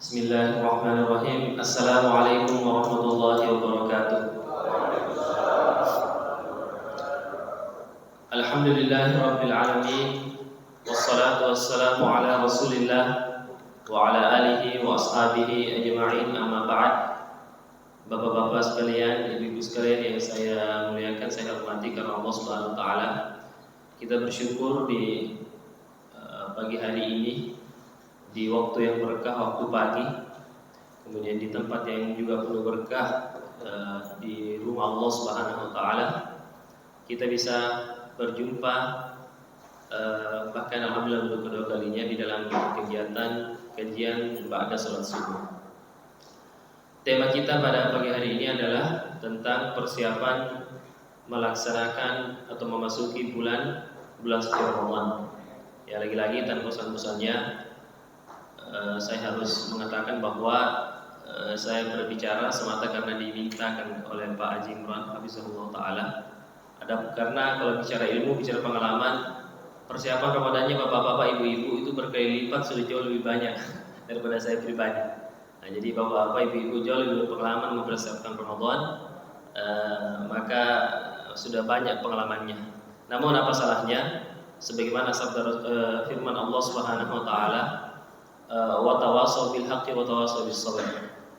Bismillahirrahmanirrahim. Assalamualaikum warahmatullahi wabarakatuh. Alhamdulillahi rabbil alamin. Wassalatu wassalamu ala Rasulillah wa ala alihi wa ashabihi ajma'in, amma ba'd. Bapak-bapak sekalian, ibu-ibu sekalian yang saya muliakan, saya hormati karena Allah Subhanahu wa taala. Kita bersyukur di pagi hari ini, di waktu yang berkah, waktu pagi, kemudian di tempat yang juga penuh berkah, di rumah Allah Subhanahu wa taala, kita bisa berjumpa, bahkan alhamdulillah untuk kedua kalinya di dalam kegiatan kajian ba'da salat subuh. Tema kita pada pagi hari ini adalah tentang persiapan melaksanakan atau memasuki bulan suci Ramadan. Ya, lagi-lagi tanpa bosan-bosannya saya harus mengatakan bahwa saya berbicara semata karena dimintakan oleh Pak Haji Imran Hafizahullah Ta'ala. Karena kalau bicara ilmu, bicara pengalaman, persiapan Ramadannya bapak-bapak, ibu-ibu itu berkali lipat sudah jauh lebih banyak daripada saya pribadi. Nah, jadi bapak-bapak, ibu-ibu jauh lebih berpengalaman mempersiapkan Ramadan, maka sudah banyak pengalamannya. Namun apa salahnya? Sebagaimana sabda firman Allah Subhanahu wa taala, wa tawassaw bil haqqi wa tawassaw bis sabr.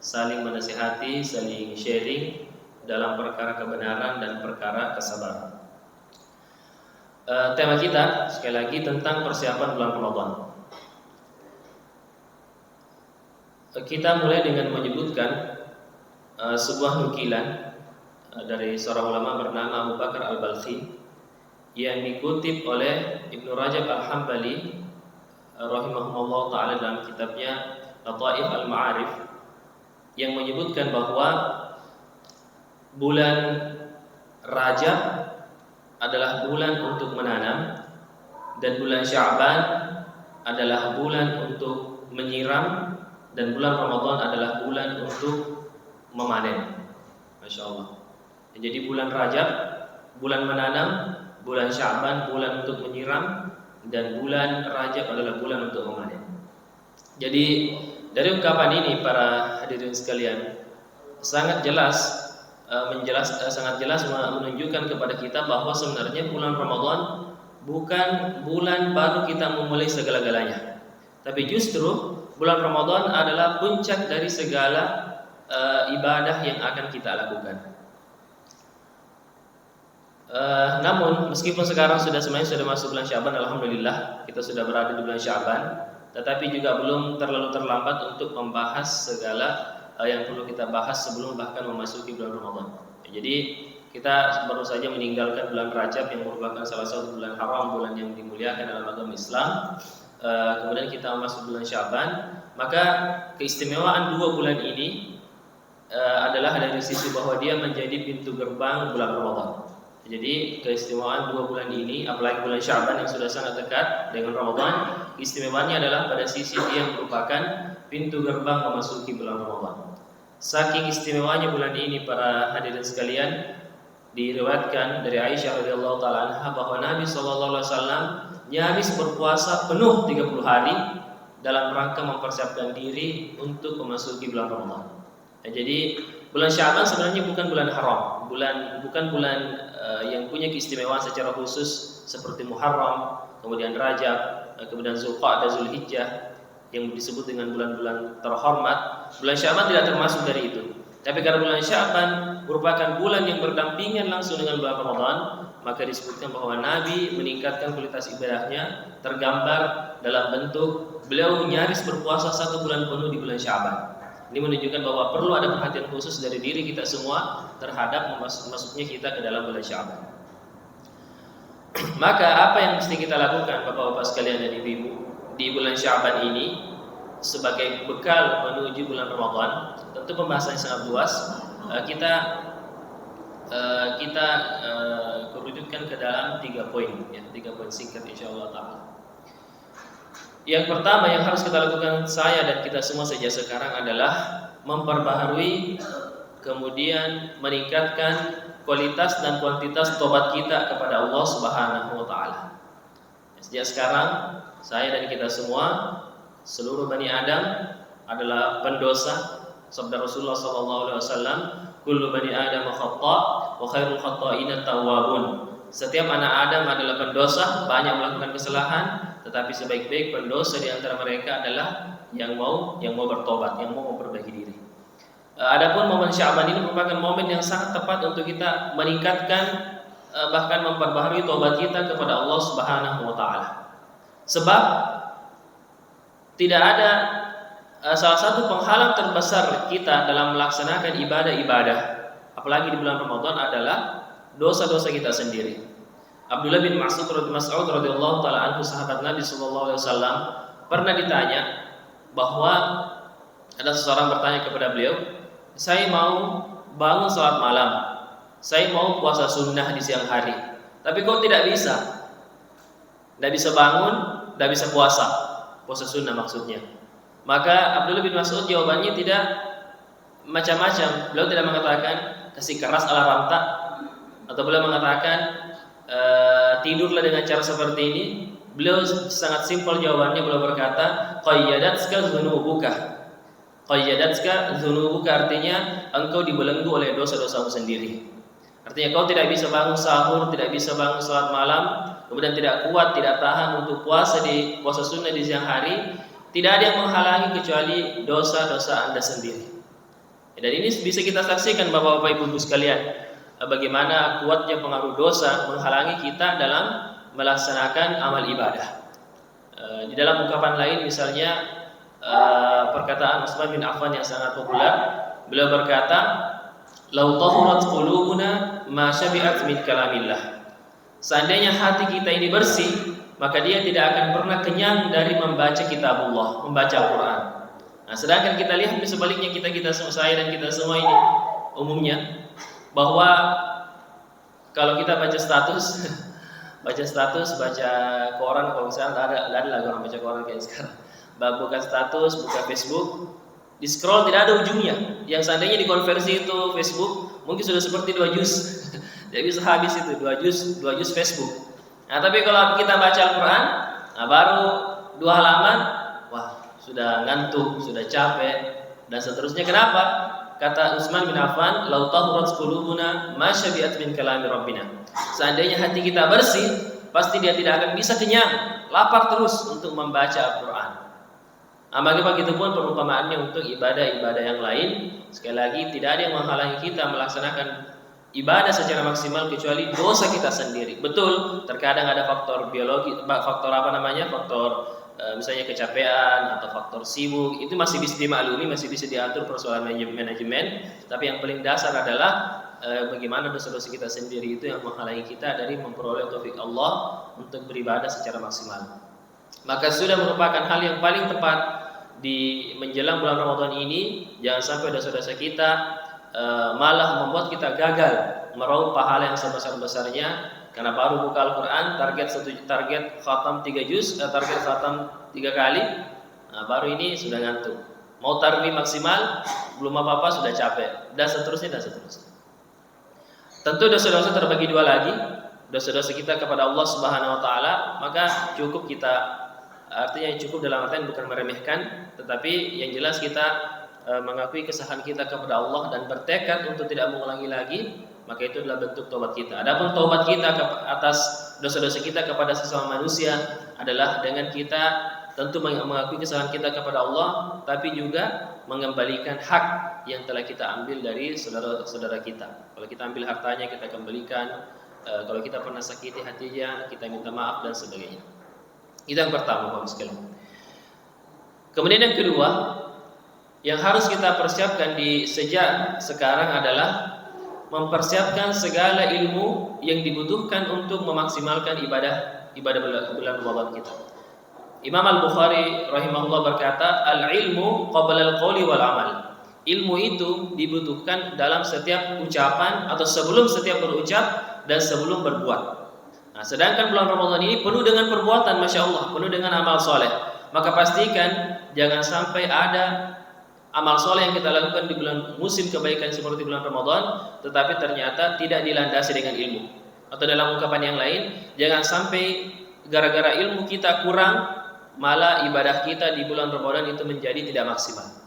Saling menasihati, saling sharing dalam perkara kebenaran dan perkara kesabaran. Tema kita sekali lagi tentang persiapan bulan Ramadan. Kita mulai dengan menyebutkan sebuah nukilan dari seorang ulama bernama Abu Bakar Al-Balkhi yang dikutip oleh Ibnu Rajab Al-Hambali rahimahullah ta'ala dalam kitabnya Lataif Al-Ma'arif, yang menyebutkan bahwa bulan Rajab adalah bulan untuk menanam dan bulan Sya'ban adalah bulan untuk menyiram dan bulan Ramadan adalah bulan untuk memanen. Masya Allah. Jadi bulan Rajab bulan menanam, bulan Sya'ban bulan untuk menyiram, dan bulan Rajab adalah bulan untuk memanen. Jadi dari ungkapan ini para hadirin sekalian sangat jelas menunjukkan kepada kita bahwa sebenarnya bulan Ramadan bukan bulan baru kita memulai segala-galanya, tapi justru bulan Ramadan adalah puncak dari segala ibadah yang akan kita lakukan. Namun meskipun sekarang sebenarnya sudah masuk bulan Sya'ban, alhamdulillah kita sudah berada di bulan Sya'ban, tetapi juga belum terlalu terlambat untuk membahas segala yang perlu kita bahas sebelum bahkan memasuki bulan Ramadan. Jadi kita baru saja meninggalkan bulan Rajab yang merupakan salah satu bulan haram, bulan yang dimuliakan dalam agama Islam. Kemudian kita masuk bulan Sya'ban, maka keistimewaan dua bulan ini adalah dari sisi bahwa dia menjadi pintu gerbang bulan Ramadan. Jadi keistimewaan dua bulan ini, apalagi bulan Sya'ban yang sudah sangat dekat dengan Ramadan, istimewanya adalah pada sisi dia merupakan pintu gerbang memasuki bulan Ramadan. Saking istimewanya bulan ini para hadirin sekalian, diriwayatkan dari Aisyah radhiyallahu taala anha bahwa Nabi sallallahu alaihi wasallam nyaris berpuasa penuh 30 hari dalam rangka mempersiapkan diri untuk memasuki bulan Ramadan. Jadi bulan Sya'ban sebenarnya bukan bulan haram, bukan bulan yang punya keistimewaan secara khusus seperti Muharram, kemudian Rajab, kemudian Zulqa'dah, Zulhijjah yang disebut dengan bulan-bulan terhormat. Bulan Sya'ban tidak termasuk dari itu. Tapi karena bulan Sya'ban merupakan bulan yang berdampingan langsung dengan bulan Ramadan, maka disebutkan bahwa Nabi meningkatkan kualitas ibadahnya, tergambar dalam bentuk beliau nyaris berpuasa 1 bulan penuh di bulan Sya'ban. Ini menunjukkan bahwa perlu ada perhatian khusus dari diri kita semua terhadap masuknya kita ke dalam bulan Sya'ban. Maka apa yang mesti kita lakukan bapak-bapak sekalian dan ibu-ibu di bulan Sya'ban ini sebagai bekal menuju bulan Ramadan? Tentu pembahasannya sangat luas. Kita kerujutkan ke dalam 3 poin, ya, 3 poin singkat insyaallah taala. Yang pertama yang harus kita lakukan saya dan kita semua sejak sekarang adalah memperbaharui, kemudian meningkatkan kualitas dan kuantitas tobat kita kepada Allah Subhanahu wa taala. Sejak sekarang saya dan kita semua, seluruh Bani Adam, adalah pendosa. Sabda Rasulullah SAW, kullu bani Adam khata' wa khairul khata'ina tawwabun. Setiap anak Adam adalah pendosa, banyak melakukan kesalahan, tetapi sebaik-baik pendosa di antara mereka adalah yang mau bertobat, yang mau memperbaiki diri. Adapun momen Sya'ban ini merupakan momen yang sangat tepat untuk kita meningkatkan bahkan memperbaharui tobat kita kepada Allah Subhanahu wa taala. Sebab tidak ada salah satu penghalang terbesar kita dalam melaksanakan ibadah-ibadah, apalagi di bulan Ramadan, adalah dosa-dosa kita sendiri. Abdullah bin Mas'ud radhiyallahu taala anhu, sahabat Nabi sallallahu alaihi wasallam, pernah ditanya bahwa ada seseorang bertanya kepada beliau, saya mau bangun salat malam, saya mau puasa sunnah di siang hari, tapi kok tidak bisa bangun, tidak bisa puasa sunnah maksudnya. Maka Abdullah bin Mas'ud jawabannya tidak macam-macam. Beliau tidak mengatakan kasih keras alarm tak, atau beliau mengatakan tidurlah dengan cara seperti ini. Beliau sangat simpel jawabannya. Beliau berkata, qayyadatka dzunubuka, artinya engkau dibelenggu oleh dosa-dosamu sendiri. Artinya kau tidak bisa bangun sahur, tidak bisa bangun salat malam, kemudian tidak kuat, tidak tahan untuk puasa sunnah di siang hari. Tidak ada yang menghalangi kecuali dosa-dosa Anda sendiri. Dan ini bisa kita saksikan Bapak-bapak Ibu sekalian, bagaimana kuatnya pengaruh dosa menghalangi kita dalam melaksanakan amal ibadah. Di dalam ungkapan lain misalnya perkataan Utsman bin Affan yang sangat populer, beliau berkata, "Lau tahurat qulubuna ma syabi'at min kalamillah." Seandainya hati kita ini bersih, maka dia tidak akan pernah kenyang dari membaca kitabullah, membaca Al-Quran. Nah, sedangkan kita lihat di sebaliknya, kita semua, saya dan kita semua ini umumnya, bahwa kalau kita baca status, baca koran, kalau misalnya ada lagi orang baca koran kayak sekarang, buka status, buka Facebook, di scroll tidak ada ujungnya. Yang seandainya dikonversi itu Facebook, mungkin sudah seperti 2 juz, tidak bisa habis itu 2 juz Facebook. Nah, tapi kalau kita baca Al-Quran, nah baru 2 halaman, wah, sudah ngantuk, sudah capek, dan seterusnya. Kenapa? Kata Utsman bin Affan, "Lau tahurat qulubuna ma syabi'at min kalami rabbina." Seandainya hati kita bersih, pasti dia tidak akan bisa kenyang, lapar terus untuk membaca Al-Quran. Nah, begitu pun perumpamaannya untuk ibadah-ibadah yang lain. Sekali lagi, tidak ada yang menghalangi kita melaksanakan ibadah secara maksimal kecuali dosa kita sendiri. Betul, terkadang ada faktor biologi, faktor misalnya kecapean atau faktor sibuk, itu masih bisa dimaklumi, masih bisa diatur persoalan manajemen. Tapi yang paling dasar adalah bagaimana dosa-dosa kita sendiri itu yang menghalangi kita dari memperoleh taufik Allah untuk beribadah secara maksimal. Maka sudah merupakan hal yang paling tepat di menjelang bulan Ramadan ini, jangan sampai dosa-dosa kita malah membuat kita gagal meraup pahala yang sebesar-besarnya, karena baru buka Al-Quran, target khatam 3 juz, target khatam 3 kali, nah, baru ini sudah ngantuk, mau tarwi maksimal belum apa-apa sudah capek, dan seterusnya. Tentu dosa-dosa terbagi 2 lagi, dosa-dosa kita kepada Allah Subhanahu wa taala, maka cukup kita, artinya cukup dalam artian bukan meremehkan, tetapi yang jelas kita mengakui kesalahan kita kepada Allah dan bertekad untuk tidak mengulangi lagi, maka itu adalah bentuk taubat kita. Adapun taubat kita atas dosa-dosa kita kepada sesama manusia adalah dengan kita tentu mengakui kesalahan kita kepada Allah, tapi juga mengembalikan hak yang telah kita ambil dari saudara-saudara kita. Kalau kita ambil hartanya, kita kembalikan. Kalau kita pernah sakiti hatinya, kita minta maaf dan sebagainya. Itu yang pertama, Bapak sekalian. Kemudian yang kedua, yang harus kita persiapkan sejak sekarang adalah mempersiapkan segala ilmu yang dibutuhkan untuk memaksimalkan ibadah bulan Ramadan kita. Imam Al-Bukhari rahimahullah berkata, "Al-ilmu qabla al-qawli wal amal." Ilmu itu dibutuhkan dalam setiap ucapan atau sebelum setiap berucap dan sebelum berbuat. Nah, sedangkan bulan Ramadan ini penuh dengan perbuatan, Masya Allah, penuh dengan amal soleh. Maka pastikan jangan sampai ada amal soleh yang kita lakukan di bulan musim kebaikan seperti bulan Ramadan, tetapi ternyata tidak dilandasi dengan ilmu. Atau dalam ungkapan yang lain, jangan sampai gara-gara ilmu kita kurang, malah ibadah kita di bulan Ramadan itu menjadi tidak maksimal.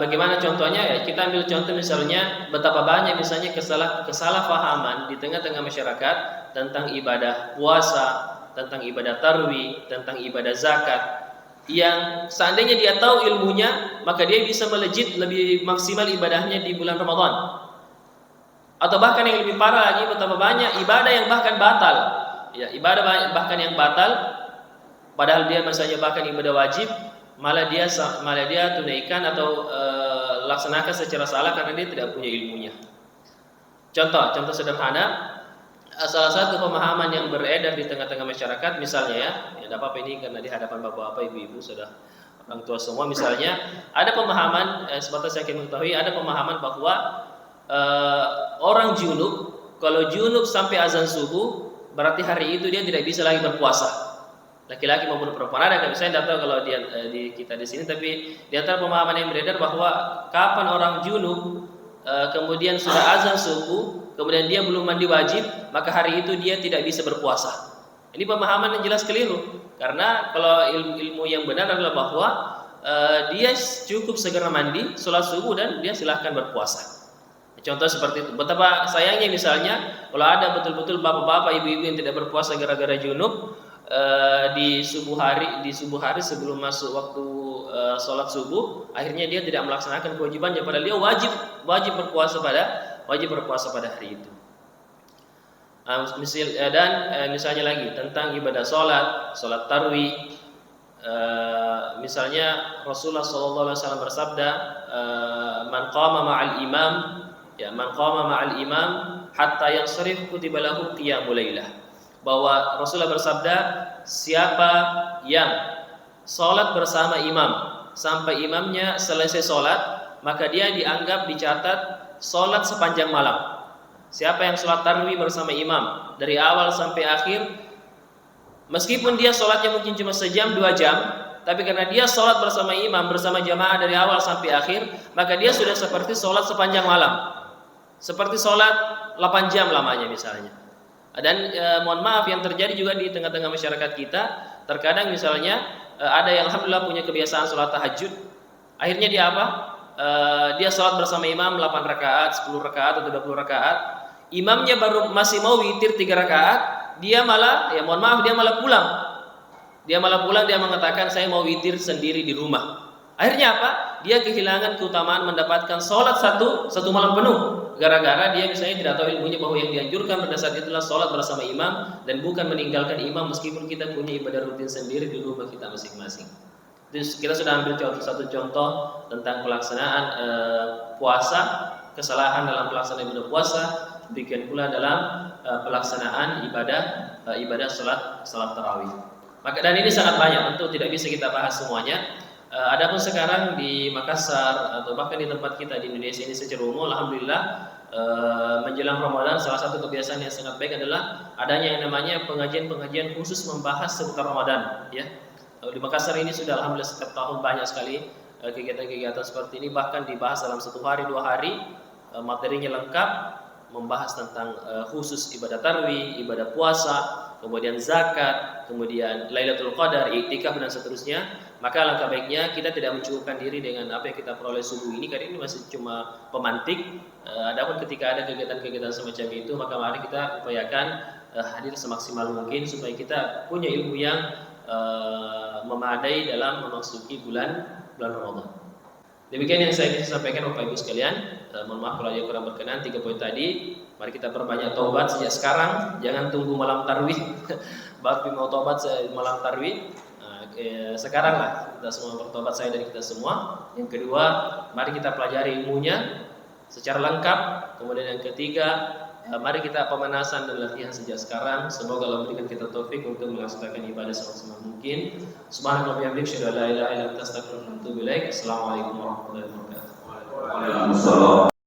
Bagaimana contohnya? Ya, kita ambil contoh misalnya betapa banyak misalnya kesalahpahaman di tengah-tengah masyarakat tentang ibadah puasa, tentang ibadah tarwih, tentang ibadah zakat, yang seandainya dia tahu ilmunya, maka dia bisa melejit lebih maksimal ibadahnya di bulan Ramadan. Atau bahkan yang lebih parah lagi, betapa banyak ibadah yang bahkan batal. Ya, ibadah bahkan yang batal, padahal dia misalnya bahkan ibadah wajib, malah dia tunaikan atau laksanakan secara salah karena dia tidak punya ilmunya. Contoh sederhana, salah satu pemahaman yang beredar di tengah-tengah masyarakat, misalnya ya tidak apa-apa ini karena di hadapan bapak-bapak, ibu-ibu, sudah orang tua semua, misalnya ada pemahaman, sebatas yang kita mengetahui, ada pemahaman bahwa orang junub, kalau junub sampai azan subuh, berarti hari itu dia tidak bisa lagi berpuasa. Laki-laki maupun perempuan, ada, saya tidak tahu kalau di kita di sini, tapi di antara pemahaman yang beredar bahwa kapan orang junub kemudian sudah azan subuh, kemudian dia belum mandi wajib, maka hari itu dia tidak bisa berpuasa. Ini pemahaman yang jelas keliru, karena kalau ilmu yang benar adalah bahwa dia cukup segera mandi, sholat subuh, dan dia silahkan berpuasa. Contoh seperti itu. Betapa sayangnya misalnya kalau ada betul-betul bapak-bapak, ibu-ibu yang tidak berpuasa gara-gara junub, di subuh hari sebelum masuk waktu sholat subuh, akhirnya dia tidak melaksanakan kewajibannya, padahal dia wajib berpuasa pada hari itu. Misalnya lagi tentang ibadah sholat tarwih, misalnya Rasulullah SAW bersabda, man qama ma'al imam hatta yansharif kutiba lahu qiyamul lailah. Bahwa Rasulullah bersabda, siapa yang sholat bersama imam sampai imamnya selesai sholat, maka dia dicatat sholat sepanjang malam. Siapa yang sholat tarwih bersama imam dari awal sampai akhir, meskipun dia sholatnya mungkin cuma sejam 2 jam, tapi karena dia sholat bersama imam, bersama jamaah dari awal sampai akhir, maka dia sudah seperti sholat sepanjang malam, seperti sholat 8 jam lamanya misalnya. Dan mohon maaf, yang terjadi juga di tengah-tengah masyarakat kita, terkadang misalnya ada yang alhamdulillah punya kebiasaan sholat tahajud. Akhirnya dia apa? Dia sholat bersama imam 8 rakaat, 10 rakaat atau 20 rakaat. Imamnya baru masih mau witir 3 rakaat, dia malah pulang. Dia mengatakan, saya mau witir sendiri di rumah. Akhirnya apa? Dia kehilangan keutamaan mendapatkan sholat satu malam penuh, gara-gara dia misalnya tidak tahu ilmunya bahwa yang dianjurkan pada saat itulah sholat bersama imam dan bukan meninggalkan imam, meskipun kita punya ibadah rutin sendiri di rumah kita masing-masing. Terus kita sudah ambil satu contoh tentang pelaksanaan puasa, kesalahan dalam pelaksanaan ibadah puasa, demikian pula dalam pelaksanaan ibadah salat tarawih. Maka dan ini sangat banyak, tentu tidak bisa kita bahas semuanya. Adapun sekarang di Makassar atau bahkan di tempat kita di Indonesia ini secara umum, alhamdulillah, menjelang Ramadan salah satu kebiasaan yang sangat baik adalah adanya yang namanya pengajian khusus membahas seputar Ramadan, ya. Di Makassar ini sudah alhamdulillah setiap tahun banyak sekali kegiatan-kegiatan seperti ini, bahkan dibahas dalam 1 hari 2 hari, materinya lengkap, membahas tentang khusus ibadah tarwih, ibadah puasa, kemudian zakat, kemudian Lailatul Qadar, iktikaf dan seterusnya. Maka langkah baiknya kita tidak mencukupkan diri dengan apa yang kita peroleh subuh ini, karena ini masih cuma pemantik. Adapun ketika ada kegiatan-kegiatan semacam itu, maka mari kita upayakan hadir semaksimal mungkin supaya kita punya ilmu yang memadai dalam memasuki bulan Ramadan. Demikian yang saya bisa sampaikan Bapak Ibu sekalian. Mohon maaf kalau ada yang kurang berkenan. 3 poin tadi, mari kita perbanyak taubat sejak sekarang, jangan tunggu malam tarwih baru mau taubat malam tarwih. Sekarang lah kita semua bertobat, saya dan kita semua. Yang kedua, mari kita pelajari ilmunya secara lengkap. Kemudian yang ketiga, mari kita pemanasan dan latihan sejak sekarang. Semoga Allah memberikan kita taufik untuk melaksanakan ibadah semaksimal mungkin. Subhanallah wa bihamdihi, asyhadu an la ilaha illa anta, astaghfiruka wa atubu ilaik. Assalamualaikum warahmatullahi wabarakatuh. Waalaikumsalam.